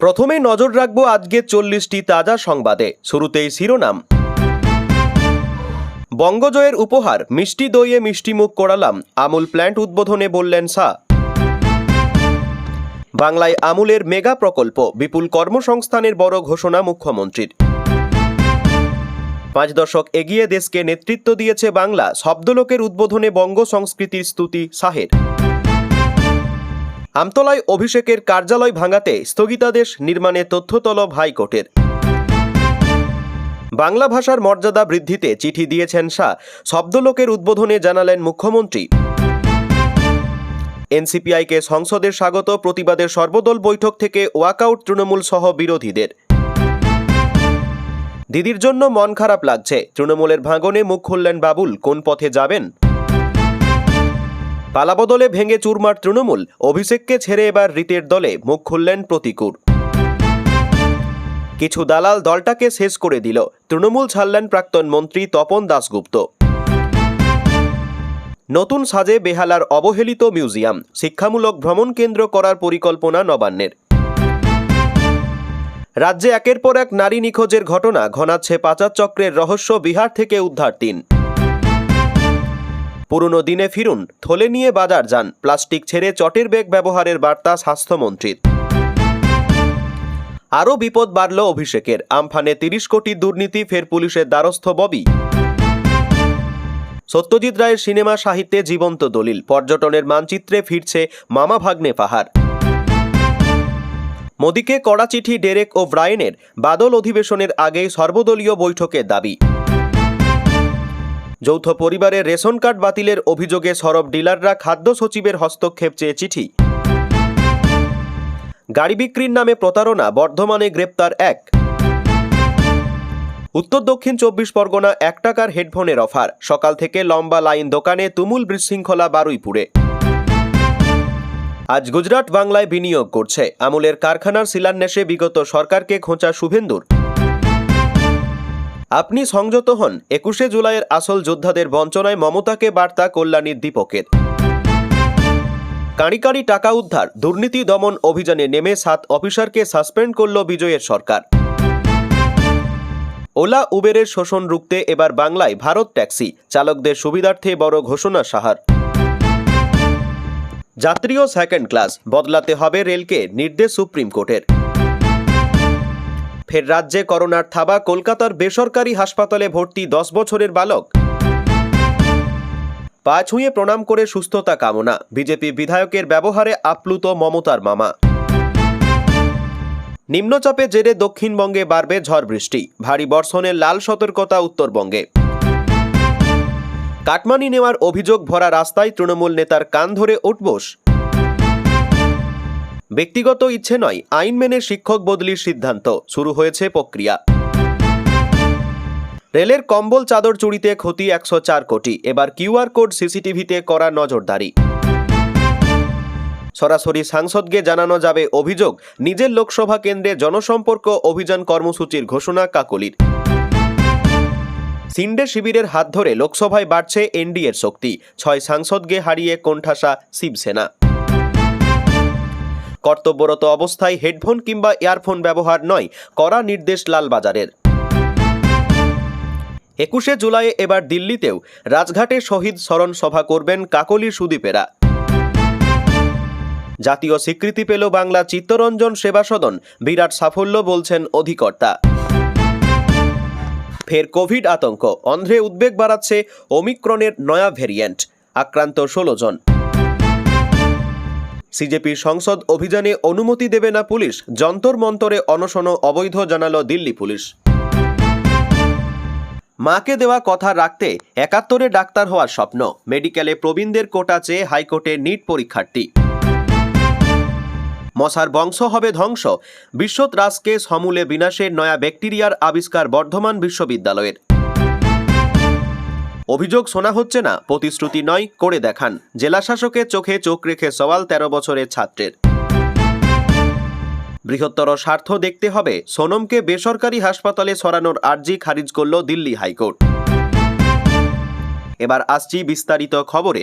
প্রথমে নজর রাখবো আজকে 40টি তাজা সংবাদে। শুরুতেই শিরোনাম। বঙ্গজয়ের উপহার, মিষ্টি দইয়ে মিষ্টিমুখ করালাম, আমুল প্ল্যান্ট উদ্বোধনে বললেন শাহ। বাংলায় আমুলের মেগা প্রকল্প, বিপুল কর্মসংস্থানের বড় ঘোষণা মুখ্যমন্ত্রীর। 5 দশক এগিয়ে দেশকে নেতৃত্ব দিয়েছে বাংলা, শব্দলোকের উদ্বোধনে বঙ্গ সংস্কৃতির স্তুতি শাহের। আমতলায় অভিষেকের কার্যালয় ভাঙাতে স্থগিতাদেশ নির্মাণে তথ্যতলব হাইকোর্টের। বাংলা ভাষার মর্যাদা বৃদ্ধিতে চিঠি দিয়েছেন শাহ, শব্দলোকের উদ্বোধনে জানালেন মুখ্যমন্ত্রী। এনসিপিআইকে সংসদে স্বাগত, প্রতিবাদের সর্বদল বৈঠক থেকে ওয়াকআউট তৃণমূল সহ বিরোধীদের। দিদির জন্য মন খারাপ লাগছে, তৃণমূলের ভাঙনে মুখ খুললেন বাবুল, কোন পথে যাবেন? পালাবদলে ভেঙে চুরমার তৃণমূল, অভিষেককে ছেড়ে এবার রীতের দলে মুখ খুললেন প্রতিকূর। কিছু দালাল দলটাকে শেষ করে দিল, তৃণমূল ছাড়লেন প্রাক্তন মন্ত্রী তপন দাশগুপ্ত। নতুন সাজে বেহালার অবহেলিত মিউজিয়াম, শিক্ষামূলক ভ্রমণ কেন্দ্র করার পরিকল্পনা নবান্নের। রাজ্যে একের পর এক নারী নিখোঁজের ঘটনা, ঘনাচ্ছে পাচার চক্রের রহস্য, বিহার থেকে উদ্ধার 3। পুরনো দিনে ফিরুন, থলে নিয়ে বাজার যান, প্লাস্টিক ছেড়ে চটের ব্যাগ ব্যবহারের বার্তা স্বাস্থ্যমন্ত্রীর। আরও বিপদ বাড়ল অভিষেকের, আমফানে 30 কোটি দুর্নীতি, ফের পুলিশের দ্বারস্থ ববি। সত্যজিৎ রায়ের সিনেমা সাহিত্যে জীবন্ত দলিল, পর্যটনের মানচিত্রে ফিরছে মামা ভাগ্নে পাহাড়। মোদিকে কড়া চিঠি ডেরেক ও ব্রায়েনের, বাদল অধিবেশনের আগেই সর্বদলীয় বৈঠকের দাবি। যৌথ পরিবারের রেশন কার্ড বাতিলের অভিযোগে সরব ডিলাররা, খাদ্য সচিবের হস্তক্ষেপ চেয়ে চিঠি। গাড়ি বিক্রির নামে প্রতারণা, বর্ধমানে গ্রেপ্তার 1। উত্তর দক্ষিণ 24 পরগনা 1 টাকার হেডফোনের অফার, সকাল থেকে লম্বা লাইন, দোকানে তুমুল বিশৃঙ্খলা বারুইপুরে। আজ গুজরাট বাংলায় বিনিয়োগ করছে, আমুলের কারখানার শিলান্যাসে বিগত সরকারকে খোঁচা শুভেন্দুর। আপনি সংযত হন, 21শে জুলাইয়ের আসল যোদ্ধাদের বঞ্চনায় মমতাকে বার্তা কল্যাণীর দীপকের। কাঁড়ি কাঁড়ি টাকা উদ্ধার, দুর্নীতি দমন অভিযানে নেমে 7 অফিসারকে সাসপেন্ড করল বিজয়ের সরকার। ওলা উবেরের শোষণ রুখতে এবার বাংলায় ভারত ট্যাক্সি, চালকদের সুবিধার্থে বড় ঘোষণা সাহার। যাত্রী ও সেকেন্ড ক্লাস বদলাতে হবে রেলকে, নির্দেশ সুপ্রিম কোর্টের। ফের রাজ্যে করোনার থাবা, কলকাতার বেসরকারি হাসপাতালে ভর্তি 10 বছরের বালক। পা ছুঁয়ে প্রণাম করে সুস্থতা কামনা, বিজেপি বিধায়কের ব্যবহারে আপ্লুত মমতার মামা। নিম্নচাপের জেরে দক্ষিণবঙ্গে বাড়বে ঝড় বৃষ্টি, ভারী বর্ষণের লাল সতর্কতা উত্তরবঙ্গে। কাটমানি নেওয়ার অভিযোগ ভরা রাস্তায় তৃণমূল নেতার কান ধরে উঠবোস। ব্যক্তিগত ইচ্ছে নয়, আইন মেনে শিক্ষক বদলির সিদ্ধান্ত, শুরু হয়েছে প্রক্রিয়া। রেলের কম্বল চাদর চুরিতে ক্ষতি 104 কোটি, এবার কিউআর কোড সিসিটিভিতে করা নজরদারি। সরাসরি সাংসদকে জানানো যাবে অভিযোগ, নিজের লোকসভা কেন্দ্রে জনসম্পর্ক অভিযান কর্মসূচির ঘোষণা কাকলির। সিন্ডে শিবিরের হাত ধরে লোকসভায় বাড়ছে এনডিএর শক্তি, 6 সাংসদকে হারিয়ে কোণঠাসা শিবসেনা। কর্তব্যরত অবস্থায় হেডফোন কিংবা ইয়ারফোন ব্যবহার নয়, কড়া নির্দেশ লালবাজারের। 21শে জুলাই এবার দিল্লিতেও রাজঘাটে শহীদ স্মরণ সভা করবেন কাকলির সুদীপেরা। জাতীয় স্বীকৃতি পেল বাংলা চিত্তরঞ্জন সেবা সদন, বিরাট সাফল্য বলছেন অধিকর্তা। ফের কোভিড আতঙ্ক, অন্ধ্রে উদ্বেগ বাড়াচ্ছে ওমিক্রনের নয়া ভ্যারিয়েন্ট, আক্রান্ত 16 জন। সিজেপির সংসদ অভিযানে অনুমতি দেবে না পুলিশ, যন্তর মন্তরে অনশন অবৈধ, জানালো দিল্লি পুলিশ। মাকে দেওয়া কথা রাখতে 71-এ ডাক্তার হওয়ার স্বপ্ন, মেডিকেলে প্রবীণদের কোটা চেয়ে হাইকোর্টে নিট পরীক্ষার্থী। মশার বংশ হবে ধ্বংস, বিশ্বত্রাসকে সমূলে বিনাশের নয়া ব্যাকটেরিয়ার আবিষ্কার বর্ধমান বিশ্ববিদ্যালয়ের। অভিযোগ শোনা হচ্ছে না, প্রতিশ্রুতি নয়, করে দেখান, জেলাশাসকের চোখে চোখ রেখে সওয়াল 13 বছরের ছাত্রের। বৃহত্তর স্বার্থ দেখতে হবে, সোনমকে বেসরকারি হাসপাতালে সরানোর আর্জি খারিজ করল দিল্লি হাইকোর্ট। এবার আসছি বিস্তারিত খবরে।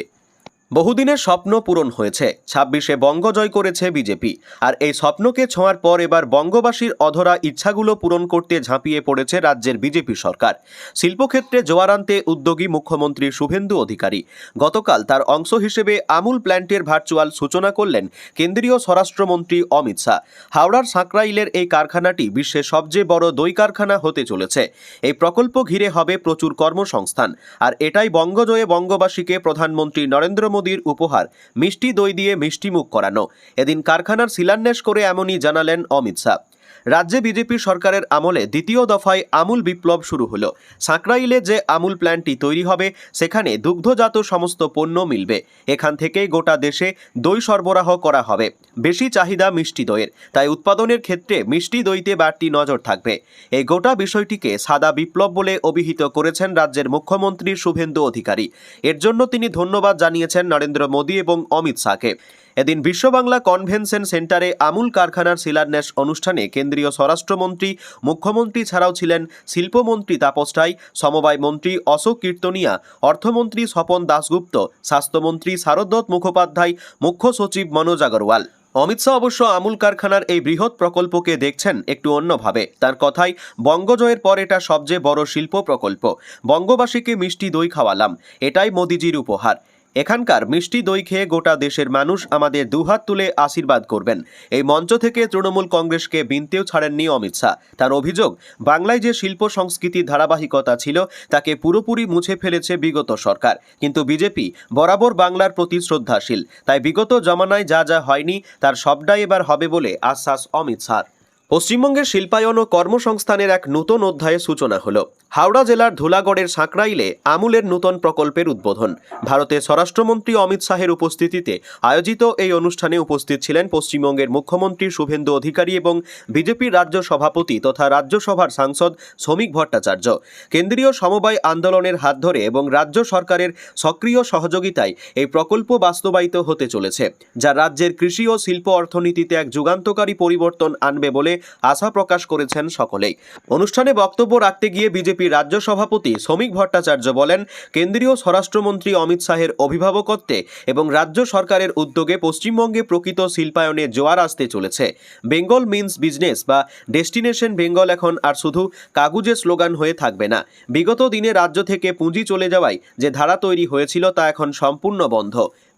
বহুদিনের স্বপ্ন পূরণ হয়েছে। ২৬শে বঙ্গ জয় করেছে বিজেপি। আর এই স্বপ্নকে ছোঁয়ার পর এবার বঙ্গবাসীর অধরা ইচ্ছাগুলো পূরণ করতে ঝাঁপিয়ে পড়েছে রাজ্যের বিজেপি সরকার। শিল্পক্ষেত্রে জোয়ার আনতে উদ্যোগী মুখ্যমন্ত্রী শুভেন্দু অধিকারী। গতকাল তার অংশ হিসেবে আমুল প্ল্যান্টের ভার্চুয়াল সূচনা করলেন কেন্দ্রীয় স্বরাষ্ট্রমন্ত্রী অমিত শাহ। হাওড়ার সাঁকরাইলের এই কারখানাটি বিশ্বের সবচেয়ে বড় দই কারখানা হতে চলেছে। এই প্রকল্প ঘিরে হবে প্রচুর কর্মসংস্থান। আর এটাই বঙ্গজয়ে বঙ্গবাসীকে প্রধানমন্ত্রী নরেন্দ্র মোদীর উপহার, মিষ্টি দই দিয়ে মিষ্টিমুখ করানো। এদিন কারখানার শিলান্যাস করে এমনই জানালেন অমিত শাহ। রাজ্যে বিজেপি সরকারের আমলে দ্বিতীয় দফায় আমুল বিপ্লব শুরু হলো। সাঁকরাইলে যে আমুল প্ল্যান্টটি তৈরি হবে সেখানে দুগ্ধজাত সমস্ত পণ্য মিলবে। এখান থেকেই গোটা দেশে দই সরবরাহ করা হবে। বেশি চাহিদা মিষ্টি দইয়ের, তাই উৎপাদনের ক্ষেত্রে মিষ্টি দইতে বাড়তি নজর থাকবে। এই গোটা বিষয়টিকে সাদা বিপ্লব বলে অভিহিত করেছেন রাজ্যের মুখ্যমন্ত্রী শুভেন্দু অধিকারী। এর জন্য তিনি ধন্যবাদ জানিয়েছেন নরেন্দ্র মোদী এবং অমিত শাহকে। এদিন বিশ্ববাংলা কনভেনশন সেন্টারে আমুল কারখানার শিলান্যাস অনুষ্ঠানে কেন্দ্রীয় স্বরাষ্ট্রমন্ত্রী, মুখ্যমন্ত্রী ছাড়াও ছিলেন শিল্পমন্ত্রী তাপস রায়, সমবায় মন্ত্রী অশোক কীর্তনিয়া, অর্থমন্ত্রী স্বপন দাশগুপ্ত, স্বাস্থ্যমন্ত্রী শারদত্ত মুখোপাধ্যায়, মুখ্য সচিব মনোজ আগরওয়াল। অমিত শাহ অবশ্য আমুল কারখানার এই বৃহৎ প্রকল্পকে দেখছেন একটু অন্যভাবে। তার কথায়, বঙ্গজয়ের পর এটা সবচেয়ে বড় শিল্প প্রকল্প। বঙ্গবাসীকে মিষ্টি দই খাওয়ালাম, এটাই মোদিজির উপহার। এখানকার মিষ্টি দই খেয়ে গোটা দেশের মানুষ আমাদের দুহাত তুলে আশীর্বাদ করবেন। এই মঞ্চ থেকে তৃণমূল কংগ্রেসকে বিনতেও ছাড়েননি অমিত শাহ। তার অভিযোগ, বাংলায় যে শিল্প সংস্কৃতির ধারাবাহিকতা ছিল তাকে পুরোপুরি মুছে ফেলেছে বিগত সরকার। কিন্তু বিজেপি বরাবর বাংলার প্রতি শ্রদ্ধাশীল, তাই বিগত জমানায় যা যা হয়নি তার সবটাই এবার হবে বলে আশ্বাস অমিত শাহ। পশ্চিমবঙ্গের শিল্পায়ন ও কর্মসংস্থানের এক নতুন অধ্যায়ের সূচনা হলো। হাওড়া জেলার ধুলাগড়ের সাঁকরাইলে আমুলের নতুন প্রকল্পের উদ্বোধন। ভারতের স্বরাষ্ট্রমন্ত্রী অমিত শাহের উপস্থিতিতে আয়োজিত এই অনুষ্ঠানে উপস্থিত ছিলেন পশ্চিমবঙ্গের মুখ্যমন্ত্রী শুভেন্দু অধিকারী এবং বিজেপির রাজ্য সভাপতি তথা রাজ্যসভার সাংসদ শ্রমিক ভট্টাচার্য। কেন্দ্রীয় সমবায় আন্দোলনের হাত ধরে এবং রাজ্য সরকারের সক্রিয় সহযোগিতায় এই প্রকল্প বাস্তবায়িত হতে চলেছে, যা রাজ্যের কৃষি ও শিল্প অর্থনীতিতে এক যুগান্তকারী পরিবর্তন আনবে বলে আশা প্রকাশ করেছেন সকলেই। অনুষ্ঠানে বক্তব্য রাখতে গিয়ে বিজেপি রাজ্য সভাপতি শ্রমিক ভট্টাচার্য বলেন, কেন্দ্রীয় স্বরাষ্ট্রমন্ত্রী অমিত শাহের অভিভাবকত্বে এবং রাজ্য সরকারের উদ্যোগে পশ্চিমবঙ্গে প্রকৃত শিল্পায়নে জোয়ার আসতে চলেছে। বেঙ্গল মিন্স বিজনেস বা ডেস্টিনেশন বেঙ্গল এখন আর শুধু কাগুজে স্লোগান হয়ে থাকবে না। বিগত দিনে রাজ্য থেকে পুঁজি চলে যাওয়ায় যে ধারা তৈরি হয়েছিল তা এখন সম্পূর্ণ বন্ধ।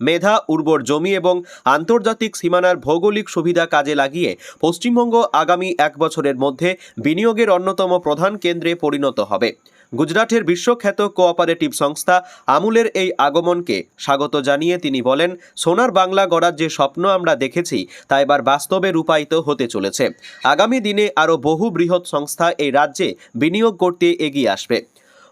মেধা, উর্বর জমি এবং আন্তর্জাতিক সীমানার ভৌগোলিক সুবিধা কাজে লাগিয়ে পশ্চিমবঙ্গ আগামী 1 বছরের মধ্যে বিনিয়োগের অন্যতম প্রধান কেন্দ্রে পরিণত হবে। গুজরাটের বিশ্বখ্যাত কোঅপারেটিভ সংস্থা আমুলের এই আগমনকে স্বাগত জানিয়ে তিনি বলেন, সোনার বাংলা গড়ার যে স্বপ্ন আমরা দেখেছি তা এবার বাস্তবে রূপায়িত হতে চলেছে। আগামী দিনে আরও বহু বৃহৎ সংস্থা এই রাজ্যে বিনিয়োগ করতে এগিয়ে আসবে।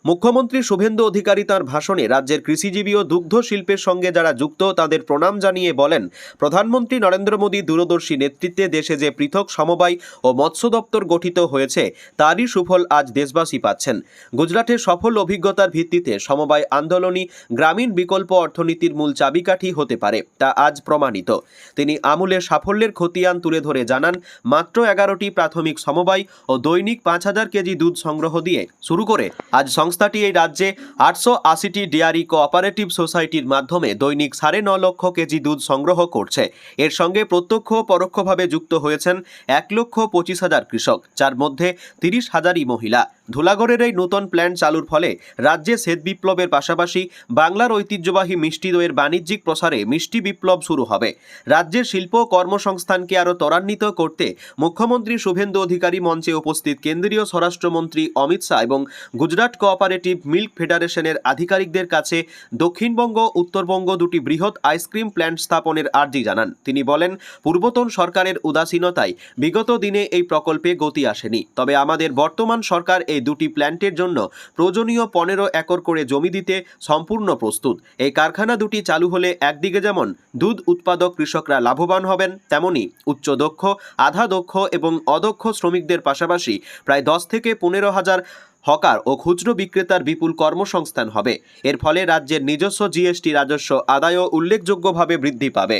মুখ্যমন্ত্রী শুভেন্দু অধিকারী তাঁর ভাষণে রাজ্যের কৃষিজীবী ও দুগ্ধ শিল্পের সঙ্গে যারা যুক্ত তাদের প্রণাম জানিয়ে বলেন, প্রধানমন্ত্রী নরেন্দ্র মোদী দূরদর্শী নেতৃত্বে দেশে যে পৃথক সমবায় ও মৎস্য দপ্তর গঠিত হয়েছে তারই সুফল আজ দেশবাসী পাচ্ছেন। গুজরাটের সফল অভিজ্ঞতার ভিত্তিতে সমবায় আন্দোলনই গ্রামীণ বিকল্প অর্থনীতির মূল চাবিকাঠি হতে পারে, তা আজ প্রমাণিত। তিনি আমুলের সাফল্যের খতিয়ান তুলে ধরে জানান, মাত্র 11টি প্রাথমিক সমবায় ও দৈনিক 5000 কেজি দুধ সংগ্রহ দিয়ে শুরু করে আজ সংস্থাটি এই রাজ্যে 880টি ডেয়ারি কোঅপারেটিভ সোসাইটির মাধ্যমে দৈনিক 9.5 লক্ষ কেজি দুধ সংগ্রহ করছে। এর সঙ্গে প্রত্যক্ষ ও পরোক্ষভাবে যুক্ত হয়েছেন 1,25,000 কৃষক, যার মধ্যে 30,000ই মহিলা। ধুলাগড়ের এই নতুন প্ল্যান্ট চালুর ফলে রাজ্যে শ্বেত বিপ্লবের পাশাপাশি বাংলার ঐতিহ্যবাহী মিষ্টি দইয়ের বাণিজ্যিক প্রসারে মিষ্টি বিপ্লব শুরু হবে। রাজ্যের শিল্প ও কর্মসংস্থানকে আরও ত্বরান্বিত করতে মুখ্যমন্ত্রী শুভেন্দু অধিকারী মঞ্চে উপস্থিত কেন্দ্রীয় স্বরাষ্ট্রমন্ত্রী অমিত শাহ এবং গুজরাট কোঅপারেটিভ মিল্ক ফেডারেশনের আধিকারিকদের কাছে দক্ষিণবঙ্গ উত্তরবঙ্গ দুটি বৃহৎ আইসক্রিম প্ল্যান্ট স্থাপনের আর্জি জানান। তিনি বলেন, পূর্বতন সরকারের উদাসীনতায় বিগত দিনে এই প্রকল্পে গতি আসেনি, তবে আমাদের বর্তমান সরকার এই দুটি প্ল্যান্টের জন্য প্রয়োজনীয় 15 একর করে জমি দিতে সম্পূর্ণ প্রস্তুত। এই কারখানা দুটি চালু হলে একদিকে যেমন দুধ উৎপাদক কৃষকরা লাভবান হবেন, তেমনি উচ্চ দক্ষ, আধা দক্ষ এবং অদক্ষ শ্রমিকদের পাশাপাশি প্রায় 10 থেকে 15,000 হকার ও খুচরো বিক্রেতার বিপুল কর্মসংস্থান হবে। এর ফলে রাজ্যের নিজস্ব জিএসটি রাজস্ব আদায়ও উল্লেখযোগ্যভাবে বৃদ্ধি পাবে।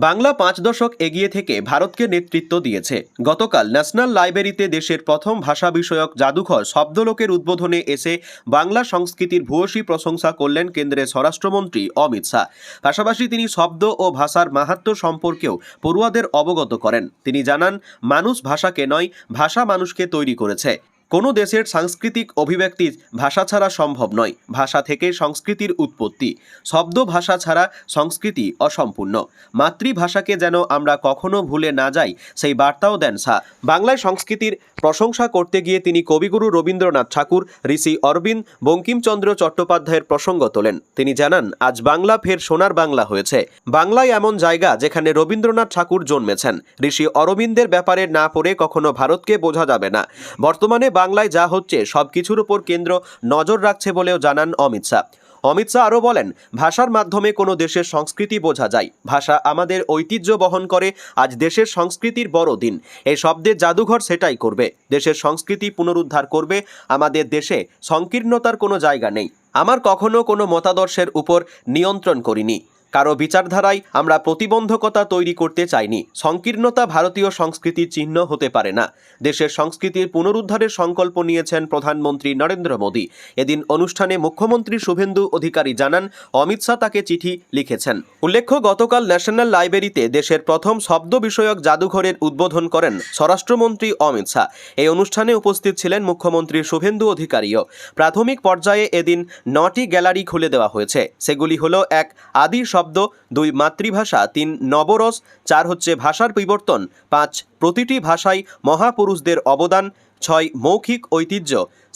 বাংলা ৫ দশক এগিয়ে থেকে ভারতকে নেতৃত্ব দিয়েছে। গতকাল ন্যাশনাল লাইব্রেরিতে দেশের প্রথম ভাষা বিষয়ক জাদুঘর শব্দলোকের উদ্বোধনে এসে বাংলা সংস্কৃতির ভূয়সী প্রশংসা করলেন কেন্দ্রের স্বরাষ্ট্রমন্ত্রী অমিত শাহ। পাশাপাশি তিনি শব্দ ও ভাষার মাহাত্ম্য সম্পর্কেও পড়ুয়াদের অবগত করেন। তিনি জানান, মানুষ ভাষাকে নয়, ভাষা মানুষকে তৈরি করেছে। কোনো দেশের সাংস্কৃতিক অভিব্যক্তি ভাষা ছাড়া সম্ভব নয়। ভাষা থেকে সংস্কৃতির উৎপত্তি। শব্দ ভাষা ছাড়া সংস্কৃতি অসম্পূর্ণ। মাতৃভাষাকে যেন আমরা কখনো ভুলে না যাই, সেই বার্তাও দেন শাহ। বাংলায় সংস্কৃতির প্রশংসা করতে গিয়ে তিনি কবিগুরু রবীন্দ্রনাথ ঠাকুর, ঋষি অরবিন্দ, বঙ্কিমচন্দ্র চট্টোপাধ্যায়ের প্রসঙ্গ তোলেন। তিনি জানান, আজ বাংলা ফের সোনার বাংলা হয়েছে। বাংলায় এমন জায়গা যেখানে রবীন্দ্রনাথ ঠাকুর জন্মেছেন। ঋষি অরবিন্দের ব্যাপারে না পড়ে কখনো ভারতকে বোঝা যাবে না। বর্তমানে বাংলায় যা হচ্ছে সবকিছুর উপর কেন্দ্র নজর রাখছে বলেও জানান অমিত শাহ। অমিত শাহ আরও বলেন, ভাষার মাধ্যমে কোনো দেশের সংস্কৃতি বোঝা যায়। ভাষা আমাদের ঐতিহ্য বহন করে। আজ দেশের সংস্কৃতির বড় দিন। এই শব্দের জাদুঘর সেটাই করবে, দেশের সংস্কৃতি পুনরুদ্ধার করবে। আমাদের দেশে সংকীর্ণতার কোনো জায়গা নেই। আমার কখনো কোনো মতাদর্শের উপর নিয়ন্ত্রণ করিনি। কারো বিচারধারায় আমরা প্রতিবন্ধকতা তৈরি করতে চাইনি। সংকীর্ণতা ভারতীয় সংস্কৃতির চিহ্ন হতে পারে না। দেশের সংস্কৃতির পুনরুদ্ধারের সংকল্প নিয়েছেন প্রধানমন্ত্রী নরেন্দ্র মোদী। এদিন অনুষ্ঠানে মুখ্যমন্ত্রী শুভেন্দু অধিকারী জানান, অমিত শাহ তাকে চিঠি লিখেছেন। উল্লেখ্য, গতকাল ন্যাশনাল লাইব্রেরিতে দেশের প্রথম শব্দ বিষয়ক জাদুঘরের উদ্বোধন করেন স্বরাষ্ট্রমন্ত্রী অমিত শাহ। এই অনুষ্ঠানে উপস্থিত ছিলেন মুখ্যমন্ত্রী শুভেন্দু অধিকারীও। প্রাথমিক পর্যায়ে এদিন 9টি গ্যালারি খুলে দেওয়া হয়েছে। সেগুলি হলো: 1 আদি শব্দ, 2 মাতৃভাষা, 3 নবরস, 4 হচ্ছে ভাষার বিবর্তন, 5 প্রতিটি ভাষায় মহাপুরুষদের অবদান, 6 মৌখিক ঐতিহ্য,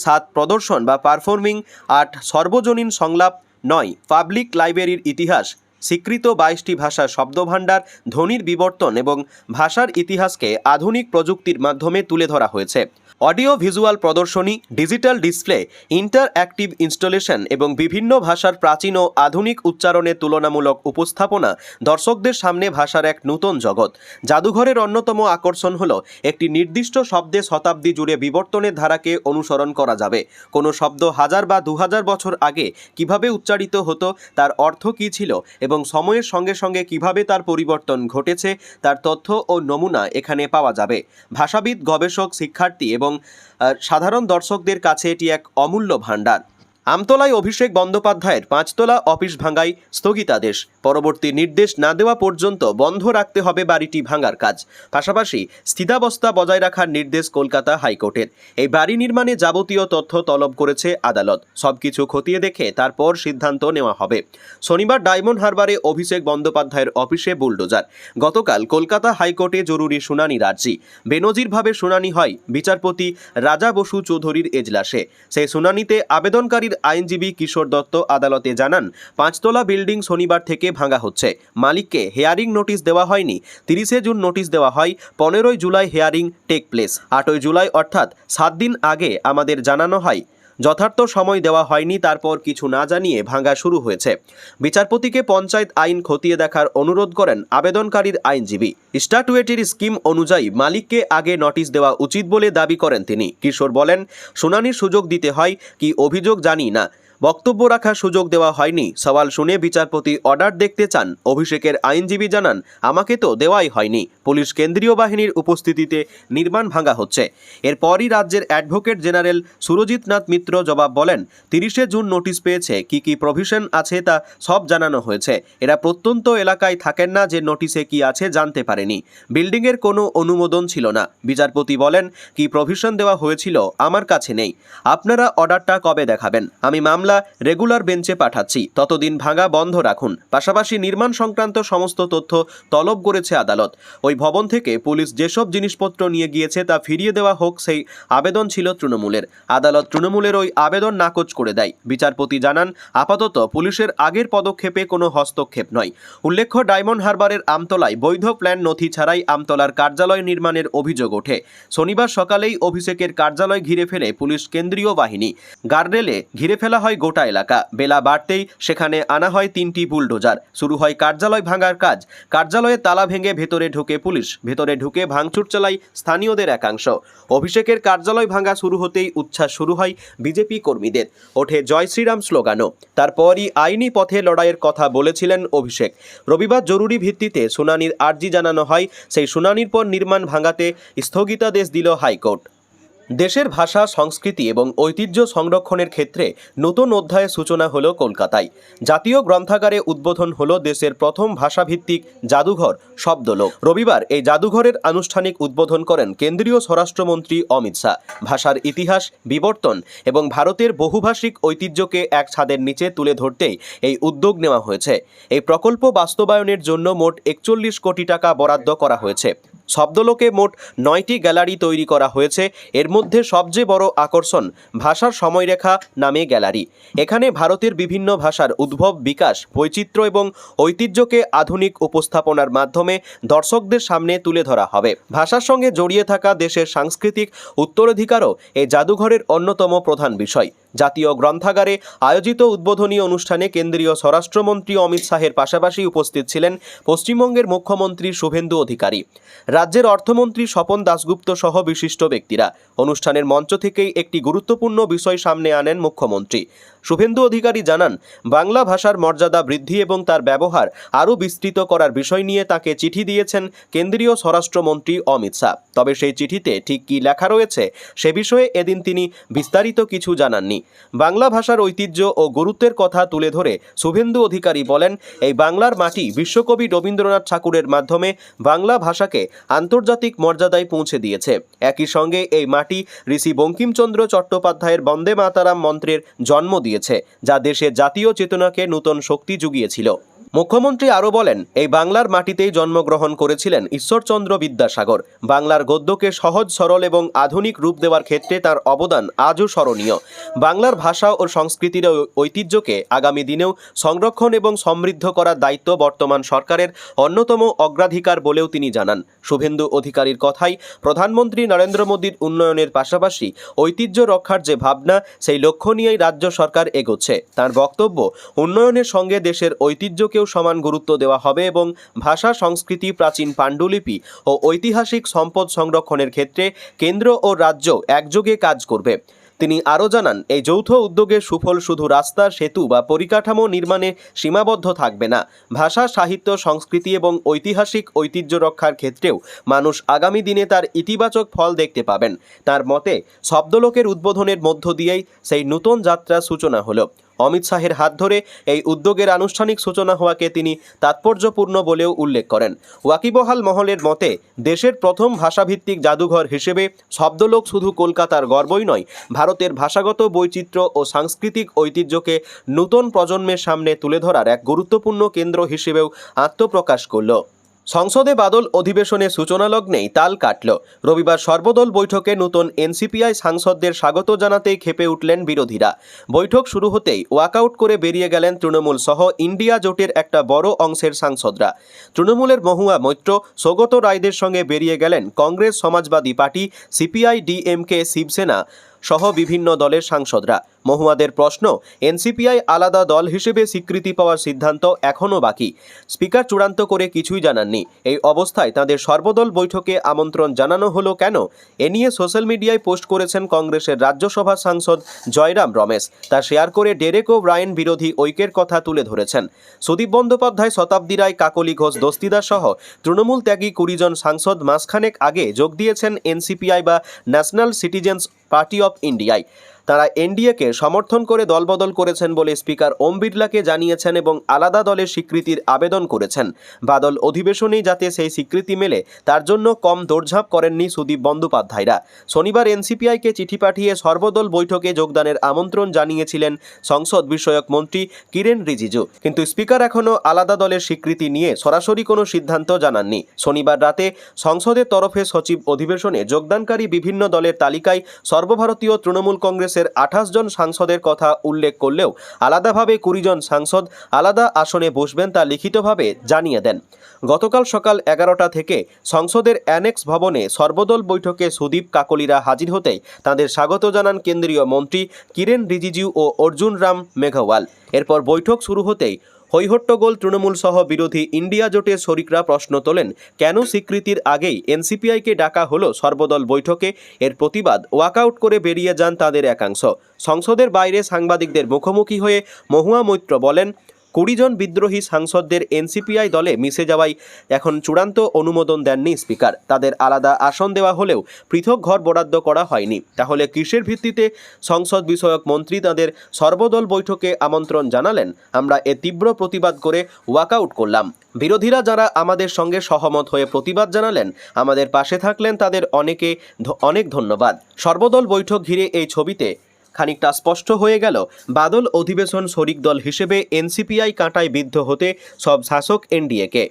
7 প্রদর্শন বা পারফর্মিং, 8 সর্বজনীন সংলাপ, 9 পাবলিক লাইব্রেরির ইতিহাস, স্বীকৃত 22টি ভাষার শব্দভাণ্ডার, ধ্বনির বিবর্তন এবং ভাষার ইতিহাসকে আধুনিক প্রযুক্তির মাধ্যমে তুলে ধরা হয়েছে। অডিও ভিজুয়াল প্রদর্শনী, ডিজিটাল ডিসপ্লে, ইন্টারঅ্যাক্টিভ ইনস্টলেশন এবং বিভিন্ন ভাষার প্রাচীন ও আধুনিক উচ্চারণের তুলনামূলক উপস্থাপনা দর্শকদের সামনে ভাষার এক নতুন জগৎ। জাদুঘরের অন্যতম আকর্ষণ হল একটি নির্দিষ্ট শব্দে শতাব্দী জুড়ে বিবর্তনের ধারাকে অনুসরণ করা যাবে। কোনো শব্দ 1000 বা 2000 বছর আগে কিভাবে উচ্চারিত হতো, তার অর্থ কী ছিল এবং সময়ের সঙ্গে সঙ্গে কিভাবে তার পরিবর্তন ঘটেছে, তার তথ্য ও নমুনা এখানে পাওয়া যাবে। ভাষাবিদ, গবেষক, শিক্ষার্থী এবং সাধারণ দর্শকদের কাছে এটি এক অমূল্য ভাণ্ডার। আমতলায় অভিষেক বন্দ্যোপাধ্যায়ের 5তলা অফিস ভাঙায় স্থগিতাদেশ। পরবর্তী নির্দেশ না দেওয়া পর্যন্ত বন্ধ রাখতে হবে বাড়িটি ভাঙার কাজ। পাশাপাশি স্থিতাবস্থা বজায় রাখার নির্দেশ কলকাতা হাইকোর্টের। এই বাড়ি নির্মাণে যাবতীয় তথ্য তলব করেছে আদালত। সবকিছু খতিয়ে দেখে তারপর সিদ্ধান্ত নেওয়া হবে। শনিবার ডায়মন্ড হারবারে অভিষেক বন্দ্যোপাধ্যায়ের অফিসে বুলডোজার। গতকাল কলকাতা হাইকোর্টে জরুরি শুনানির আর্জি। বেনজিরভাবে শুনানি হয় বিচারপতি রাজা বসু চৌধুরীর এজলাসে। সেই শুনানিতে আবেদনকারী আইনজীবী কিশোর দত্ত আদালতে জানান, 5তলা বিল্ডিং শনিবার থেকে ভাঙা হচ্ছে। মালিককে হেয়ারিং নোটিশ দেওয়া হয়নি। 30শে জুন নোটিশ দেওয়া হয়। 15ই জুলাই হেয়ারিং টেক প্লেস। 8ই জুলাই অর্থাৎ 7 দিন আগে আমাদের জানানো হয়। যথার্থ সময় দেওয়া হয়নি। তারপর কিছু না জানিয়ে ভাঙা শুরু হয়েছে। বিচারপতিকে পঞ্চায়েত আইন খতিয়ে দেখার অনুরোধ করেন আবেদনকারীর আইনজীবী। স্ট্যাটুয়েটারি স্কিম অনুযায়ী মালিককে আগে নোটিশ দেওয়া উচিত বলে দাবি করেন তিনি। কিশোর বলেন, শুনানির সুযোগ দিতে হয় কি অভিযোগ জানি না, বক্তব্য রাখার সুযোগ দেওয়া হয়নি। সওয়াল শুনে বিচারপতি অর্ডার দেখতে চান। অভিষেকের আইনজীবী জানান, আমাকে তো দেওয়াই হয়নি। পুলিশ কেন্দ্রীয় বাহিনীর উপস্থিতিতে নির্মাণ ভাঙা হচ্ছে। এরপরই রাজ্যের অ্যাডভোকেট জেনারেল সুরজিৎ নাথ মিত্র জবাব বলেন, 30শে জুন নোটিশ পেয়েছে। কি প্রভিশন আছে তা সব জানানো হয়েছে। এরা প্রত্যন্ত এলাকায় থাকেন না যে নোটিশে কি আছে জানতে পারেনি। বিল্ডিংয়ের কোনো অনুমোদন ছিল না। বিচারপতি বলেন, কি প্রভিশন দেওয়া হয়েছিল আমার কাছে নেই। আপনারা অর্ডারটা কবে দেখাবেন? আমি মামলা রেগুলার বেঞ্চে পাঠাচ্ছি। ততদিন ভাঙা বন্ধ রাখুন। পাশাপাশি নির্মাণ সংক্রান্ত সমস্ত তথ্য তলব করেছে আদালত। ওই ভবন থেকে পুলিশ যেসব জিনিসপত্র নিয়ে গিয়েছে তা ফিরিয়ে দেওয়া হোক, সেই আবেদন ছিল তৃণমূলের। আদালত তৃণমূলের ওই আবেদন নাকচ করে দেয়। বিচারপতি জানান, আপাতত পুলিশের আগের পদক্ষেপে কোনো হস্তক্ষেপ নয়। উল্লেখ্য, ডায়মন্ড হারবারের আমতলায় বৈধ প্ল্যান নথি ছাড়াই আমতলার কার্যালয় নির্মাণের অভিযোগ ওঠে। শনিবার সকালেই অভিষেকের কার্যালয় ঘিরে ফেলে পুলিশ কেন্দ্রীয় বাহিনী। গার্ডরেলে ঘিরে ফেলা হয় গোটা এলাকা। বেলা বাড়তেই সেখানে আনা হয় 3টি বুলডোজার। শুরু হয় কার্যালয় ভাঙার কাজ। কার্যালয়ে তালা ভেঙে ভেতরে ঢুকে পুলিশ। ভেতরে ঢুকে ভাঙচুর চালায় স্থানীয়দের একাংশ। অভিষেকের কার্যালয় ভাঙা শুরু হতেই উচ্ছ্বাস শুরু হয় বিজেপি কর্মীদের। ওঠে জয় শ্রীরাম স্লোগানও। তারপরই আইনি পথে লড়াইয়ের কথা বলেছিলেন অভিষেক। রবিবার জরুরি ভিত্তিতে শুনানির আর্জি জানানো হয়। সেই শুনানির পর নির্মাণ ভাঙাতে স্থগিতাদেশ দিল হাইকোর্ট। দেশের ভাষা, সংস্কৃতি এবং ঐতিহ্য সংরক্ষণের ক্ষেত্রে নতুন অধ্যায়ের সূচনা হলো কলকাতায়। জাতীয় গ্রন্থাগারে উদ্বোধন হলো দেশের প্রথম ভাষাভিত্তিক জাদুঘর শব্দলোক। রবিবার এই জাদুঘরের আনুষ্ঠানিক উদ্বোধন করেন কেন্দ্রীয় স্বরাষ্ট্রমন্ত্রী অমিত শাহ। ভাষার ইতিহাস, বিবর্তন এবং ভারতের বহুভাষিক ঐতিহ্যকে এক ছাদের নিচে তুলে ধরতেই এই উদ্যোগ নেওয়া হয়েছে। এই প্রকল্প বাস্তবায়নের জন্য মোট 41 কোটি টাকা বরাদ্দ করা হয়েছে। শব্দলোকে মোট 9টি গ্যালারি তৈরি করা হয়েছে। এর মধ্যে সবচেয়ে বড় আকর্ষণ ভাষার সময়রেখা নামে গ্যালারি। এখানে ভারতের বিভিন্ন ভাষার উদ্ভব, বিকাশ, বৈচিত্র্য এবং ঐতিহ্যকে আধুনিক উপস্থাপনার মাধ্যমে দর্শকদের সামনে তুলে ধরা হবে। ভাষার সঙ্গে জড়িয়ে থাকা দেশের সাংস্কৃতিক উত্তরাধিকারও এই জাদুঘরের অন্যতম প্রধান বিষয়। জাতীয় গ্রন্থাগারে আয়োজিত উদ্বোধনী অনুষ্ঠানে কেন্দ্রীয় স্বরাষ্ট্রমন্ত্রী অমিত শাহের পাশাপাশি উপস্থিত ছিলেন পশ্চিমবঙ্গের মুখ্যমন্ত্রী শুভেন্দু অধিকারী, রাজ্যের অর্থমন্ত্রী স্বপন দাশগুপ্ত সহ বিশিষ্ট ব্যক্তিরা। অনুষ্ঠানের মঞ্চ থেকেই একটি গুরুত্বপূর্ণ বিষয় সামনে আনেন মুখ্যমন্ত্রী। শুভেন্দু অধিকারী জানান, বাংলা ভাষার মর্যাদা বৃদ্ধি এবং তার ব্যবহার আরও বিস্তৃত করার বিষয় নিয়ে তাকে চিঠি দিয়েছেন কেন্দ্রীয় স্বরাষ্ট্রমন্ত্রী অমিত শাহ। তবে সেই চিঠিতে ঠিক কী লেখা রয়েছে সে বিষয়ে এদিন তিনি বিস্তারিত কিছু জানাননি। বাংলা ভাষার ঐতিহ্য ও গুরুত্বের কথা তুলে ধরে শুভেন্দু অধিকারী বলেন, এই বাংলার মাটি বিশ্বকবি রবীন্দ্রনাথ ঠাকুরের মাধ্যমে বাংলা ভাষাকে আন্তর্জাতিক মর্যাদায় পৌঁছে দিয়েছে। একই সঙ্গে এই মাটি ঋষি বঙ্কিমচন্দ্র চট্টোপাধ্যায়ের বন্দে মাতারাম মন্ত্রের জন্ম দিয়েছে, যা দেশের জাতীয় চেতনাকে নতুন শক্তি জুগিয়েছিল। মুখ্যমন্ত্রী আরও বলেন, এই বাংলার মাটিতেই জন্মগ্রহণ করেছিলেন ঈশ্বরচন্দ্র বিদ্যাসাগর। বাংলার গদ্যকে সহজ, সরল এবং আধুনিক রূপ দেওয়ার ক্ষেত্রে তার অবদান আজও স্মরণীয়। বাংলার ভাষা ও সংস্কৃতির ঐতিহ্যকে আগামী দিনেও সংরক্ষণ এবং সমৃদ্ধ করার দায়িত্ব বর্তমান সরকারের অন্যতম অগ্রাধিকার বলেও তিনি জানান। শুভেন্দু অধিকারীর কথাই, প্রধানমন্ত্রী নরেন্দ্র মোদীর উন্নয়নের পাশাপাশি ঐতিহ্য রক্ষার যে ভাবনা, সেই লক্ষ্য নিয়েই রাজ্য সরকার এগোচ্ছে। তার বক্তব্য, উন্নয়নের সঙ্গে দেশের ঐতিহ্যকে সমান গুরুত্ব দেওয়া হবে এবং ভাষা, সংস্কৃতি, প্রাচীন পাণ্ডুলিপি ও ঐতিহাসিক সম্পদ সংরক্ষণের ক্ষেত্রে কেন্দ্র ও রাজ্য একযোগে কাজ করবে। তিনি আরও জানান, এই যৌথ উদ্যোগের সুফল শুধু রাস্তা, সেতু বা পরিকাঠামো নির্মাণে সীমাবদ্ধ থাকবে না। ভাষা, সাহিত্য, সংস্কৃতি এবং ঐতিহাসিক ঐতিহ্য রক্ষার ক্ষেত্রেও মানুষ আগামী দিনে তার ইতিবাচক ফল দেখতে পাবেন। তার মতে, শব্দলোকের উদ্বোধনের মধ্য দিয়েই সেই নতুন যাত্রার সূচনা হলো। অমিত শাহের হাত ধরে এই উদ্যোগের আনুষ্ঠানিক সূচনা হওয়াকে তিনি তাৎপর্যপূর্ণ বলেও উল্লেখ করেন। ওয়াকিবহাল মহলের মতে, দেশের প্রথম ভাষাভিত্তিক জাদুঘর হিসেবে শব্দলোক শুধু কলকাতার গর্বই নয়, ভারতের ভাষাগত বৈচিত্র্য ও সাংস্কৃতিক ঐতিহ্যকে নতুন প্রজন্মের সামনে তুলে ধরার এক গুরুত্বপূর্ণ কেন্দ্র হিসেবেও আত্মপ্রকাশ করল। সংসদে বাদল অধিবেশনের সূচনা লগ্নেই তাল কাটল। রবিবার সর্বদল বৈঠকে নতুন এনসিপিআই সাংসদদের স্বাগত জানাতেই ক্ষেপে উঠলেন বিরোধীরা। বৈঠক শুরু হতেই ওয়াকআউট করে বেরিয়ে গেলেন তৃণমূল সহ ইন্ডিয়া জোটের একটা বড় অংশের সাংসদরা। তৃণমূলের মহুয়া মৈত্র, সৌগত রায়দের সঙ্গে বেরিয়ে গেলেন কংগ্রেস, সমাজবাদী পার্টি, সিপিআই, ডিএমকে, শিবসেনা সহ বিভিন্ন দলের সাংসদরা। মহুয়াদের প্রশ্ন, এনসিপিআই আলাদা দল হিসেবে স্বীকৃতি পাওয়ার সিদ্ধান্ত এখনও বাকি। স্পিকার চূড়ান্ত করে কিছুই জানাননি। এই অবস্থায় তাদের সর্বদল বৈঠকে আমন্ত্রণ জানানো হলো কেন? এ নিয়ে সোশ্যাল মিডিয়ায় পোস্ট করেছেন কংগ্রেসের রাজ্যসভা সাংসদ জয়রাম রমেশ। তা শেয়ার করে ডেরেক ও ব্রায়েন বিরোধী ঐক্যের কথা তুলে ধরেছেন। সুদীপ বন্দ্যোপাধ্যায়, শতাব্দী রায়, কাকলি ঘোষ দস্তিদার সহ তৃণমূল ত্যাগী 20 জন সাংসদ মাসখানেক আগে যোগ দিয়েছেন এনসিপিআই বা ন্যাশনাল সিটিজেন্স পার্টি অফ ইন্ডিয়ায়। তারা এনডিএকে সমর্থন করে দলবদল করেছেন বলে স্পিকার ওম বিড়লাকে জানিয়েছেন এবং আলাদা দলের স্বীকৃতির আবেদন করেছেন। বাদল অধিবেশনেই যাতে সেই স্বীকৃতি মেলে তার জন্য কম দৌড়ঝাঁপ করেননি সুদীপ বন্দ্যোপাধ্যায়রা। শনিবার এনসিপিআইকে চিঠি পাঠিয়ে সর্বদল বৈঠকে যোগদানের আমন্ত্রণ জানিয়েছিলেন সংসদ বিষয়ক মন্ত্রী কিরেন রিজিজু, কিন্তু স্পিকার এখনও আলাদা দলের স্বীকৃতি নিয়ে সরাসরি কোনো সিদ্ধান্ত জানাননি। শনিবার রাতে সংসদের তরফে সচিব অধিবেশনে যোগদানকারী বিভিন্ন দলের তালিকায় সর্বভারতীয় তৃণমূল কংগ্রেস কংগ্রেসের 28 জন সাংসদের কথা উল্লেখ করলেও আলাদাভাবে 20 জন সাংসদ আলাদা আসনে বসবেন তা লিখিতভাবে জানিয়ে দেন। গতকাল সকাল 11টা থেকে সংসদের অ্যানেক্স ভবনে সর্বদল বৈঠকে সুদীপ কাকলিরা হাজির হতেই তাদের স্বাগত জানান কেন্দ্রীয় মন্ত্রী কিরেন রিজিজু ও অর্জুন রাম মেঘওয়াল। এরপর বৈঠক শুরু হতেই হৈহট্টগোল তৃণমূল সহ বিরোধী ইন্ডিয়া জোটের শরিকরা প্রশ্ন তোলেন, কেন স্বীকৃতির আগেই এনসিপিআইকে ডাকা হলো সর্বদল বৈঠকে? এর প্রতিবাদ ওয়াকআউট করে বেরিয়ে যান তাদের একাংশ। সংসদের বাইরে সাংবাদিকদের মুখোমুখি হয়ে মহুয়া মৈত্র বলেন, 20 জন বিদ্রোহী সাংসদদের এনসিপিআই দলে মিশে যাওয়ায় এখন চূড়ান্ত অনুমোদন দেননি স্পিকার। তাদের আলাদা আসন দেওয়া হলেও পৃথক ঘর বরাদ্দ করা হয়নি। তাহলে কিসের ভিত্তিতে সংসদ বিষয়ক মন্ত্রী তাদের সর্বদল বৈঠকে আমন্ত্রণ জানালেন? আমরা এ তীব্র প্রতিবাদ করে ওয়াকআউট করলাম। বিরোধীরা যারা আমাদের সঙ্গে সহমত হয়ে প্রতিবাদ জানালেন, আমাদের পাশে থাকলেন, তাদের অনেক ধন্যবাদ। সর্বদল বৈঠক ঘিরে এই ছবিতে খানিকটা স্পষ্ট হয়ে গেল বাদল অধিবেশন শরিক দল হিসেবে এনসিপিআই কাঁটায় বিদ্ধ হতে সব শাসক এনডিএকে।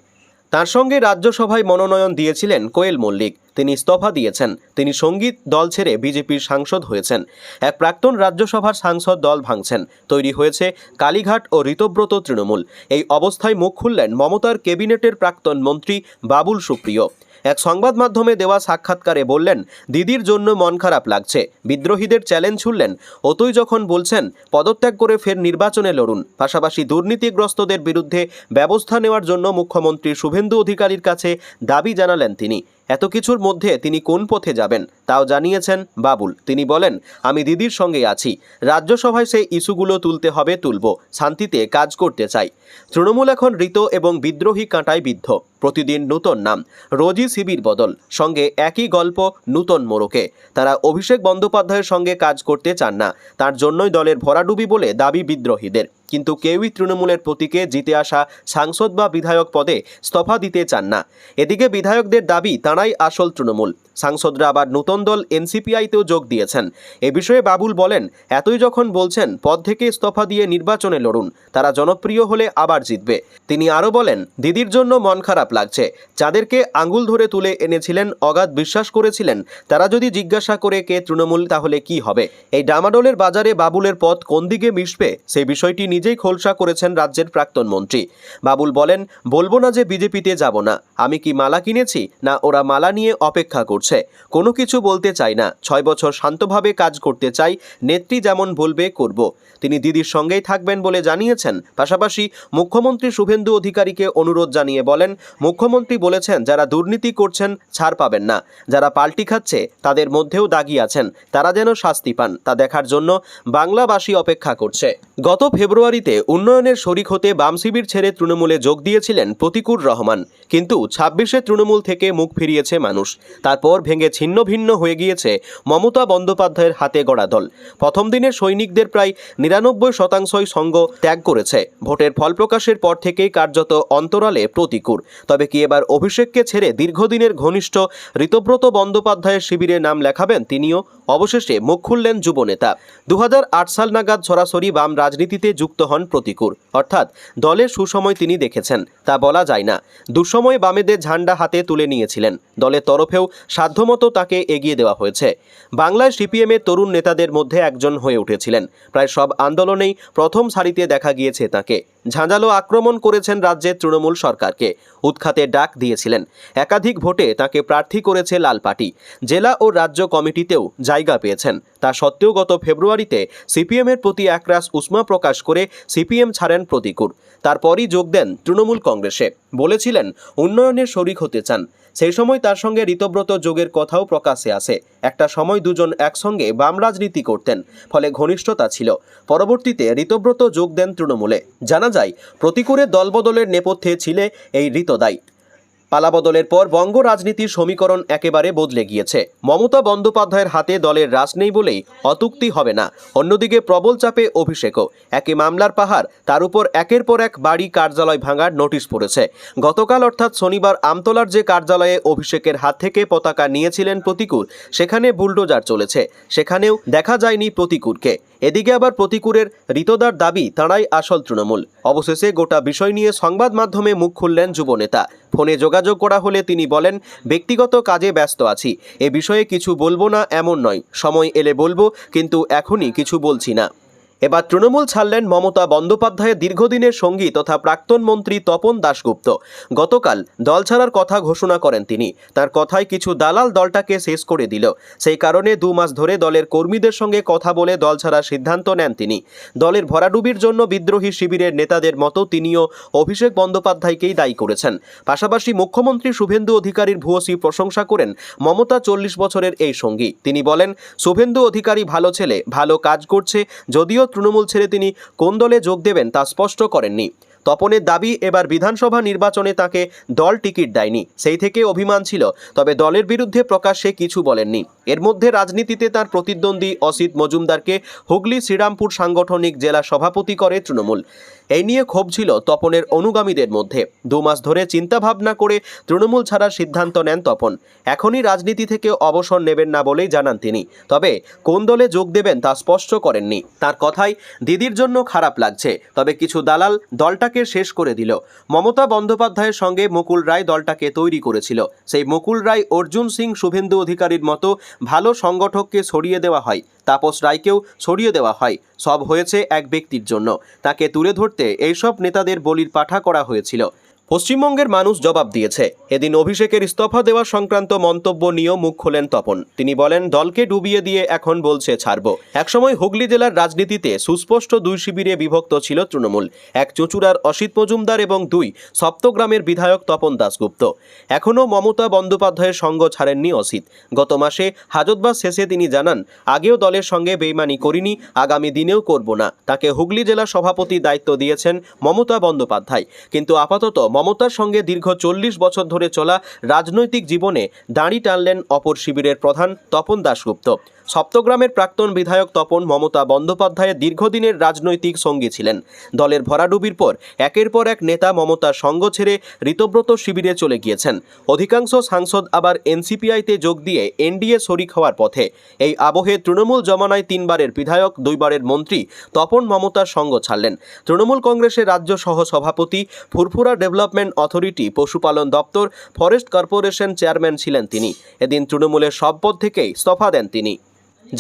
তার সঙ্গে রাজ্যসভায় মনোনয়ন দিয়েছিলেন কোয়েল মল্লিক, তিনি ইস্তফা দিয়েছেন। তিনি সঙ্গীত দল ছেড়ে বিজেপির সাংসদ হয়েছেন। এক প্রাক্তন রাজ্যসভার সাংসদ দল ভাঙছেন। তৈরি হয়েছে কালীঘাট ও ঋতব্রত তৃণমূল। এই অবস্থায় মুখ খুললেন মমতার ক্যাবিনেটের প্রাক্তন মন্ত্রী বাবুল সুপ্রিয়। এক সংবাদ মাধ্যমে দেওয়া সাক্ষাৎকারে বললেন, দিদির জন্য মন খারাপ লাগছে। বিদ্রোহীদের চ্যালেঞ্জ ছুড়লেন, অতই যখন বলছেন পদত্যাগ করে ফের নির্বাচনে লড়ুন। পাশাপাশি দুর্নীতিগ্রস্তদের বিরুদ্ধে ব্যবস্থা নেওয়ার জন্য মুখ্যমন্ত্রী শুভেন্দু অধিকারীর কাছে দাবি জানালেন তিনি। এত কিছুর মধ্যে তিনি কোন পথে যাবেন তাও জানিয়েছেন বাবুল। তিনি বলেন, আমি দিদির সঙ্গে আছি। রাজ্যসভায় সেই ইস্যুগুলো তুলতে হবে, তুলব। শান্তিতে কাজ করতে চাই। তৃণমূল এখন ঋত এবং বিদ্রোহী কাঁটায় বিদ্ধ। প্রতিদিন নূতন নাম, রোজই শিবির বদল, সঙ্গে একই গল্প নূতন মোড়কে। তারা অভিষেক বন্দ্যোপাধ্যায়ের সঙ্গে কাজ করতে চান না। তার জন্যই দলের ভরাডুবি বলে দাবি বিদ্রোহীদের। কিন্তু কেউই তৃণমূলের প্রতীকে জিতে আসা সাংসদ বা বিধায়ক পদে ইস্তফা দিতে চান না। এদিকে বিধায়কদের দাবি তাঁরাই আসল তৃণমূল। সাংসদরা আবার নতুন দল এনসিপিআইতেও যোগ দিয়েছেন। এ বিষয়ে বাবুল বলেন, এতই যখন বলছেন পদ থেকে ইস্তফা দিয়ে নির্বাচনে লড়ুন। তারা জনপ্রিয় হলে আবার জিতবে। তিনি আরও বলেন, দিদির জন্য মন খারাপ লাগছে। যাদেরকে আঙুল ধরে তুলে এনেছিলেন, অগাধ বিশ্বাস করেছিলেন, তারা যদি জিজ্ঞাসা করে কে তৃণমূল তাহলে কি হবে? এই ডামাডোলের বাজারে বাবুলের পথ কোন দিকে মিশবে সেই বিষয়টি নিজেই খোলসা করেছেন রাজ্যের প্রাক্তন মন্ত্রী। বাবুল বলেন, বলবো না যে বিজেপিতে যাব না। আমি কি মালা কিনেছি? না, ওরা মালা নিয়ে অপেক্ষা করছে। কোনো কিছু বলতে চাই না। 6 বছর শান্তভাবে কাজ করতে চাই। নেত্রী যেমন বলবে করব। তিনি দিদির সঙ্গেই থাকবেন বলে জানিয়েছেন। পাশাপাশি মুখ্যমন্ত্রী শুভেন্দু অধিকারীকে অনুরোধ জানিয়ে বলেন, মুখ্যমন্ত্রী বলেছেন যারা দুর্নীতি করছেন ছাড় পাবেন না। যারা পাল্টি খাচ্ছে তাদের মধ্যেও দাগি আছেন, তারা যেন শাস্তি পান তা দেখার জন্য বাংলাবাসী অপেক্ষা করছে। গত ফেব্রুয়ারিতে উন্নয়নের শরিক হতে বাম শিবির ছেড়ে তৃণমূলে যোগ দিয়েছিলেন প্রতিকুর রহমান। কিন্তু 26-এ তৃণমূল থেকে মুখ ফিরিয়েছে মানুষ। তারপর ভেঙে ছিন্ন ভিন্ন হয়ে গিয়েছে মমতা বন্দ্যোপাধ্যায়ের হাতে গড়া দল। প্রথম দিনের সৈনিকদের প্রায় 99% সঙ্গ ত্যাগ করেছে। ভোটের ফল প্রকাশের পর থেকেই কার্যত অন্তরালে প্রতিকুর। তবে কি এবার অভিষেককে ছেড়ে দীর্ঘদিনের ঘনিষ্ঠ ঋতব্রত বন্দ্যোপাধ্যায়ের শিবিরে নাম লেখাবেন তিনিও? অবশেষে মুখ খুললেন যুবনেতা। 2008 সাল নাগাদ সরাসরি বাম রাজনীতিতে যুক্ত হন প্রতিকুর। অর্থাৎ দলের সুসময় তিনি দেখেছেন, তা বলা যায় না। দুঃসময়ে বামেদের ঝান্ডা হাতে তুলে নিয়েছিলেন। দলের তরফেও সাধ্যমতো তাকে এগিয়ে দেওয়া হয়েছে। বাংলায় সিপিএমের তরুণ নেতাদের মধ্যে একজন হয়ে উঠেছিলেন। প্রায় সব আন্দোলনেই প্রথম সারিতে দেখা গিয়েছে তাকে। ঝাঁঝালো আক্রমণ করেছেন রাজ্যের তৃণমূল সরকারকে। উৎখাতের ডাক দিয়েছিলেন। একাধিক ভোটে তাকে প্রার্থী করেছে লাল পার্টি। জেলা ও রাজ্য কমিটিতেও জায়গা পেয়েছেন। তা সত্ত্বেও গত ফেব্রুয়ারিতে সিপিএমের প্রতি একরাশ উষ্মা প্রকাশ করে সিপিএম ছাড়েন প্রতিকুর। তারপরই যোগ দেন তৃণমূল কংগ্রেসে। বলেছিলেন উন্নয়নের শরিক হতে চান। সেই সময় তার সঙ্গে ঋতব্রত যোগের কথাও প্রকাশ্যে আসে। একটা সময় দুজন একসঙ্গে বাম রাজনীতি করতেন, ফলে ঘনিষ্ঠতা ছিল। পরবর্তীতে ঋতব্রত যোগ দেন তৃণমূলে। জানা যায় প্রতিকুরের দলবদলের নেপথ্যে ছিলে এই ঋতদাই। পালাবদলের পর বঙ্গ রাজনীতির সমীকরণ একেবারে বদলে গিয়েছে। মমতা বন্দ্যোপাধ্যায়ের হাতে দলের রাশ নেই বলেই অত্যুক্তি হবে না। অন্যদিকে প্রবল চাপে অভিষেকও। একে মামলার পাহাড়, তার উপর একের পর এক বাড়ি কার্যালয় ভাঙার নোটিশ পড়েছে। গতকাল অর্থাৎ শনিবার আমতলার যে কার্যালয়ে অভিষেকের হাত থেকে পতাকা নিয়েছিলেন প্রতিকুর, সেখানে বুলডোজার চলেছে। সেখানেও দেখা যায়নি প্রতিকুরকে। এদিকে আবার প্রতিকুরের ঋতদার দাবি তাঁরাই আসল তৃণমূল। অবশেষে গোটা বিষয় নিয়ে সংবাদ মাধ্যমে মুখ খুললেন যুবনেতা। ফোনে যোগাযোগ করা হলে তিনি বলেন, ব্যক্তিগত কাজে ব্যস্ত আছি, এ বিষয়ে কিছু বলবো না এমন নয়, সময় এলে বলবো, কিন্তু এখনই কিছু বলছি না। এবার তৃণমূল ছাড়লেন মমতা বন্দ্যোপাধ্যায়ের দীর্ঘদিনের সঙ্গী তথা প্রাক্তন মন্ত্রী তপন দাশগুপ্ত। গতকাল দল ছাড়ার কথা ঘোষণা করেন তিনি। তার কথায় কিছু দালাল দলটাকে শেষ করে দিল, সেই কারণে 2 মাস ধরে দলের কর্মীদের সঙ্গে কথা বলে দল ছাড়ার সিদ্ধান্ত নেন তিনি। দলের ভরাডুবির জন্য বিদ্রোহী শিবিরের নেতাদের মতো তিনিও অভিষেক বন্দ্যোপাধ্যায়কেই দায়ী করেছেন। পাশাপাশি মুখ্যমন্ত্রী শুভেন্দু অধিকারীর ভূয়সী প্রশংসা করেন মমতা 40 বছরের এই সঙ্গী। তিনি বলেন, শুভেন্দু অধিকারী ভালো ছেলে, ভালো কাজ করছে, যদিও তৃণমূল ছেড়ে তিনি কোন দলে যোগ দেবেন তা স্পষ্ট করেননি। তপনের দাবি, এবার বিধানসভা নির্বাচনে তাকে দল টিকিট দেয়নি, সেই থেকে অভিমান ছিল, তবে দলের বিরুদ্ধে প্রকাশ্যে কিছু বলেননি। এর মধ্যে রাজনীতিতে তার প্রতিদ্বন্দ্বী অসিত মজুমদারকে হুগলি শ্রীরামপুর সাংগঠনিক জেলা সভাপতি করে তৃণমূল। এই নিয়ে ক্ষোভ ছিল তপনের অনুগামীদের মধ্যে। 2 মাস ধরে চিন্তাভাবনা করে তৃণমূল ছাড়ার সিদ্ধান্ত নেন তপন। এখনই রাজনীতি থেকে অবসর নেবেন না বলেই জানান তিনি, তবে কোন দলে যোগ দেবেন তা স্পষ্ট করেননি। তার কথায়, দিদির জন্য খারাপ লাগছে, তবে কিছু দালাল দলটাকে শেষ করে দিল। মমতা বন্দ্যোপাধ্যায়ের সঙ্গে মুকুল রায় দলটাকে তৈরি করেছিল, সেই মুকুল রায়, অর্জুন সিং, শুভেন্দু অধিকারীর মতো ভালো সংগঠককে সরিয়ে দেওয়া হয়, তাপস রায়কেও সরিয়ে দেওয়া হয়, সব হয়েছে এক ব্যক্তির জন্য। তাকে তুলে ধরতে এইসব নেতাদের বলির পাঠা করা হয়েছিল। পশ্চিমবঙ্গের মানুষ জবাব দিয়েছে। এদিন অভিষেকের ইস্তফা দেওয়া সংক্রান্ত মন্তব্য নিয়েও মুখ খোলেন তপন। তিনি বলেন, দলকে ডুবিয়ে দিয়ে এখন বলছে ছাড়ব। একসময় হুগলি জেলার রাজনীতিতে সুস্পষ্ট 2 শিবিরে বিভক্ত ছিল তৃণমূল, 1 চুঁচুড়ার অসিত মজুমদার এবং 2 সপ্তগ্রামের বিধায়ক তপন দাশগুপ্ত। এখনও মমতা বন্দ্যোপাধ্যায়ের সঙ্গ ছাড়েননি অসিত। গত মাসে হাজতবাস শেষে তিনি জানান, আগেও দলের সঙ্গে বেইমানি করিনি, আগামী দিনেও করব না। তাকে হুগলি জেলা সভাপতি দায়িত্ব দিয়েছেন মমতা বন্দ্যোপাধ্যায়, কিন্তু আপাতত মমতার সঙ্গে দীর্ঘ 40 বছর ধরে চলা রাজনৈতিক জীবনে দাঁড়ি টানলেন অপর শিবিরের প্রধান তপন দাশগুপ্ত। সপ্তগ্রামের প্রাক্তন বিধায়ক তপন মমতা বন্দ্যোপাধ্যায়ের দীর্ঘদিনের রাজনৈতিক সঙ্গী ছিলেন। দলের ভরাডুবির পর একের পর এক নেতা মমতার সঙ্গ ছেড়ে ঋতব্রত শিবিরে চলে গিয়েছেন। অধিকাংশ সাংসদ আবার এনসিপিআইতে যোগ দিয়ে এনডিএ শরিক হওয়ার পথে। এই আবহে তৃণমূল জমানায় 3 বারের বিধায়ক, 2 বারের মন্ত্রী তপন মমতার সঙ্গ ছাড়লেন। তৃণমূল কংগ্রেসের রাজ্য সহ সভাপতি, ফুরফুরা ডেভেলপমেন্ট অথরিটি, পশুপালন দপ্তর, ফরেস্ট কর্পোরেশন চেয়ারম্যান ছিলেন তিনি। এদিন তৃণমূলের সব পদ থেকেই ইস্তফা দেন তিনি।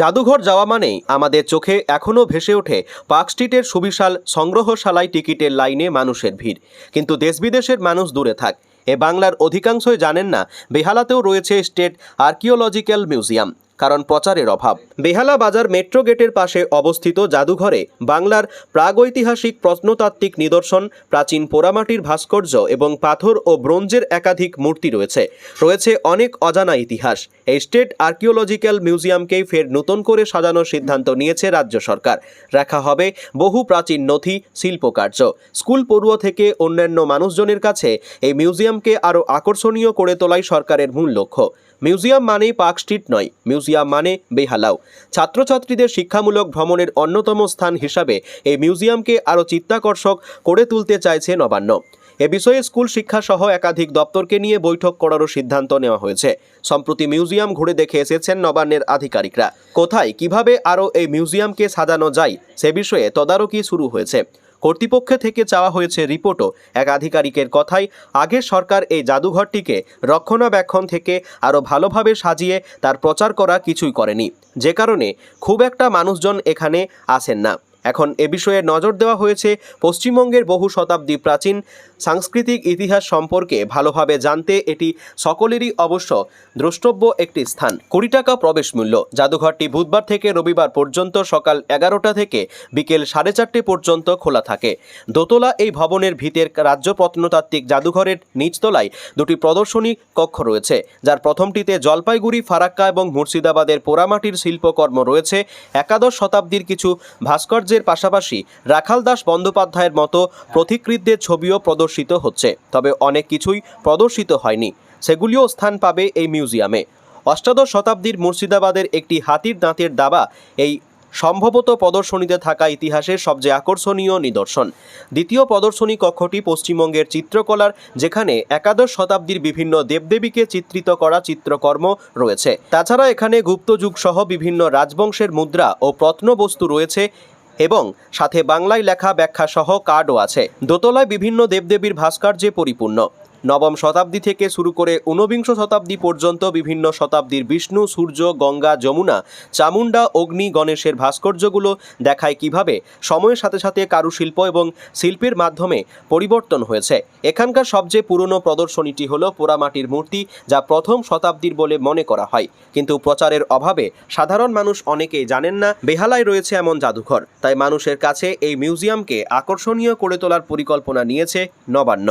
জাদুঘর যাওয়া মানেই আমাদের চোখে এখনও ভেসে ওঠে পার্ক স্ট্রিটের সুবিশাল সংগ্রহশালায় টিকিটের লাইনে মানুষের ভিড়। কিন্তু দেশ বিদেশের মানুষ দূরে থাক, এ বাংলার অধিকাংশই জানেন না বেহালাতেও রয়েছে স্টেট আর্কিওলজিক্যাল মিউজিয়াম, কারণ প্রচারের অভাব। বেহালা বাজার মেট্রো গেটের পাশে অবস্থিত জাদুঘরে বাংলার প্রাগৈতিহাসিক প্রত্নতাত্ত্বিক নিদর্শন, প্রাচীন পোড়ামাটির ভাস্কর্য এবং পাথর ও ব্রোঞ্জের একাধিক মূর্তি রয়েছে অনেক অজানা ইতিহাস। এই স্টেট আর্কিওলজিক্যাল মিউজিয়ামকেই ফের নতুন করে সাজানোর সিদ্ধান্ত নিয়েছে রাজ্য সরকার। রাখা হবে বহু প্রাচীন নথি, শিল্পকার্য। স্কুল পড়ুয়া থেকে অন্যান্য মানুষজনের কাছে এই মিউজিয়ামকে আরও আকর্ষণীয় করে তোলাই সরকারের মূল লক্ষ্য। মিউজিয়াম মানেই পার্ক স্ট্রিট নয়, মিউজিয়াম মানে বেহালাও। ছাত্রছাত্রীদের শিক্ষামূলক ভ্রমণের অন্যতম স্থান হিসাবে এই মিউজিয়ামকে আরও চিত্তাকর্ষক করে তুলতে চাইছে নবান্ন। এ বিষয়ে স্কুল শিক্ষা সহ একাধিক দপ্তরকে নিয়ে বৈঠক করারও সিদ্ধান্ত নেওয়া হয়েছে। সম্প্রতি মিউজিয়াম ঘুরে দেখে এসেছেন নবান্নের আধিকারিকরা। কোথায় কিভাবে আরও এই মিউজিয়ামকে সাজানো যায় সে বিষয়ে তদারকি শুরু হয়েছে। কর্তৃপক্ষ থেকে চাওয়া হয়েছে রিপোর্টও। এক আধিকারিকের কথায়, আগের সরকার এই জাদুঘরটিকে রক্ষণাবেক্ষণ থেকে আরও ভালোভাবে সাজিয়ে তার প্রচার করা কিছুই করেনি, যে কারণে খুব একটা মানুষজন এখানে আসেন না। এখন এ বিষয়ে নজর দেওয়া হয়েছে। পশ্চিমবঙ্গের বহু শতাব্দী প্রাচীন সাংস্কৃতিক ইতিহাস সম্পর্কে ভালোভাবে জানতে এটি সকলেরই অবশ্য দ্রষ্টব্য একটি স্থান। 20 টাকা প্রবেশ মূল্য। জাদুঘরটি বুধবার থেকে রবিবার পর্যন্ত সকাল 11টা থেকে বিকেল 4:30 পর্যন্ত খোলা থাকে। দোতলা এই ভবনের ভিতের রাজ্য প্রত্নতাত্ত্বিক জাদুঘরের নিচতলায় 2টি প্রদর্শনী কক্ষ রয়েছে, যার প্রথমটিতে জলপাইগুড়ি, ফারাক্কা এবং মুর্শিদাবাদের পোড়ামাটির শিল্পকর্ম রয়েছে। 11 শতাব্দীর কিছু ভাস্কর্যের পাশাপাশি রাখাল দাস বন্দ্যোপাধ্যায়ের মতো পথিকৃতদের ছবিও প্রদর্শিত হচ্ছে, তবে অনেক কিছুই প্রদর্শিত হয়নি, সেগুলিও স্থান পাবে এই মিউজিয়ামে। 8শ শতাব্দীর মুর্শিদাবাদের একটি হাতির দাঁতের দাবা এই সম্ভবত প্রদর্শনীতে থাকা ইতিহাসের সবচেয়ে আকর্ষণীয় নিদর্শন। দ্বিতীয় প্রদর্শনী কক্ষটি পশ্চিমবঙ্গের চিত্রকলার, যেখানে 11শ শতাব্দীর বিভিন্ন দেবদেবীকে চিত্রিত করা চিত্রকর্ম রয়েছে। তাছাড়া এখানে গুপ্তযুগ সহ বিভিন্ন রাজবংশের মুদ্রা ও প্রত্নবস্তু রয়েছে এবং সাথে বাংলায় লেখা ব্যাখ্যা সহ কার্ডও আছে। দোতলায় বিভিন্ন দেবদেবীর ভাস্কর্যে পরিপূর্ণ। নবম শতাব্দী থেকে শুরু করে ঊনবিংশ শতাব্দী পর্যন্ত বিভিন্ন শতাব্দীর বিষ্ণু, সূর্য, গঙ্গা, যমুনা, চামুণ্ডা, অগ্নি, গণেশের ভাস্কর্যগুলো দেখায় কিভাবে সময়ের সাথে সাথে কারুশিল্প এবং শিল্পের মাধ্যমে পরিবর্তন হয়েছে। এখানকার সবচেয়ে পুরনো প্রদর্শনীটি হলো পোড়ামাটির মূর্তি, যা প্রথম শতাব্দীর বলে মনে করা হয়। কিন্তু প্রচারের অভাবে সাধারণ মানুষ অনেকেই জানেন না বেহালায় রয়েছে এমন জাদুঘর। তাই মানুষের কাছে এই মিউজিয়ামকে আকর্ষণীয় করে তোলার পরিকল্পনা নিয়েছে নবান্ন।